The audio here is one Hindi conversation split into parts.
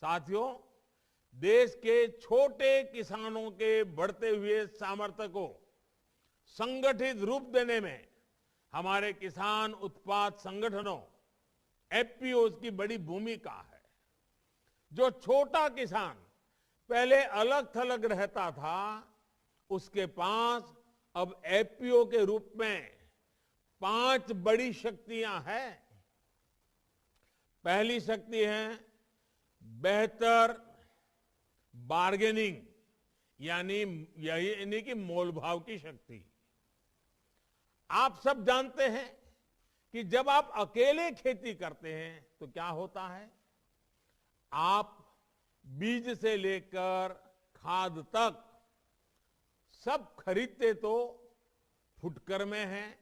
साथियों, देश के छोटे किसानों के बढ़ते हुए सामर्थ्य को संगठित रूप देने में हमारे किसान उत्पाद संगठनों एफपीओ की बड़ी भूमिका है। जो छोटा किसान पहले अलग थलग रहता था, उसके पास अब एफपीओ के रूप में 5 बड़ी शक्तियां हैं। पहली शक्ति है बेहतर बार्गेनिंग, यानी कि मोलभाव की शक्ति। आप सब जानते हैं कि जब आप अकेले खेती करते हैं तो क्या होता है, आप बीज से लेकर खाद तक सब खरीदते तो फुटकर में हैं,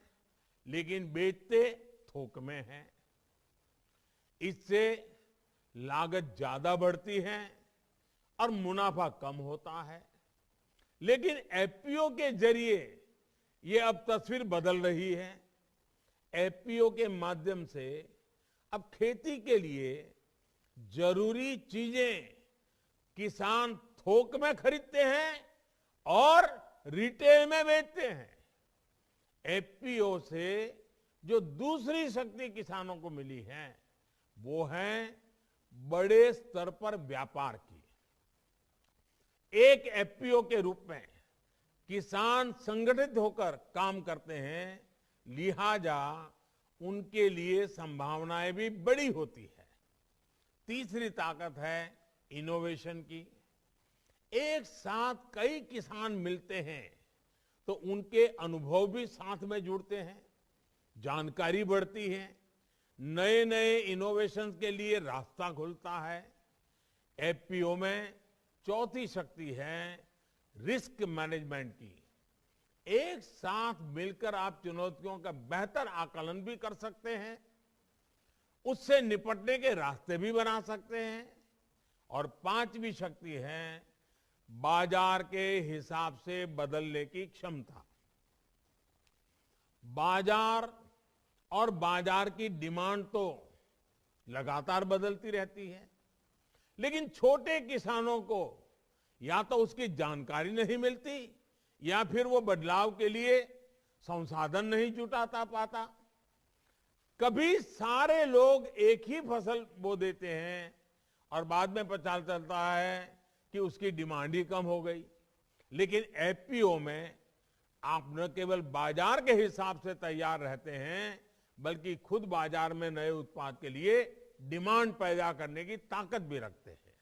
लेकिन बेचते थोक में हैं। इससे लागत ज्यादा बढ़ती है और मुनाफा कम होता है। लेकिन एफपीओ के जरिए ये अब तस्वीर बदल रही है। एफपीओ के माध्यम से अब खेती के लिए जरूरी चीजें किसान थोक में खरीदते हैं और रिटेल में बेचते हैं। एफपीओ से जो दूसरी शक्ति किसानों को मिली है वो है बड़े स्तर पर व्यापार की। एक एफपीओ के रूप में किसान संगठित होकर काम करते हैं, लिहाजा उनके लिए संभावनाएं भी बड़ी होती है। तीसरी ताकत है इनोवेशन की। एक साथ कई किसान मिलते हैं तो उनके अनुभव भी साथ में जुड़ते हैं, जानकारी बढ़ती है, नए नए इनोवेशन के लिए रास्ता खुलता है। एफपीओ में चौथी शक्ति है रिस्क मैनेजमेंट की। एक साथ मिलकर आप चुनौतियों का बेहतर आकलन भी कर सकते हैं, उससे निपटने के रास्ते भी बना सकते हैं। और पांचवी शक्ति है बाजार के हिसाब से बदलने की क्षमता। बाजार और बाजार की डिमांड तो लगातार बदलती रहती है, लेकिन छोटे किसानों को या तो उसकी जानकारी नहीं मिलती या फिर वो बदलाव के लिए संसाधन नहीं जुटाता पाता। कभी सारे लोग एक ही फसल बो देते हैं और बाद में पता चलता है कि उसकी डिमांड ही कम हो गई। लेकिन एफपीओ में आप न केवल बाजार के हिसाब से तैयार रहते हैं, बल्कि खुद बाजार में नए उत्पाद के लिए डिमांड पैदा करने की ताकत भी रखते हैं।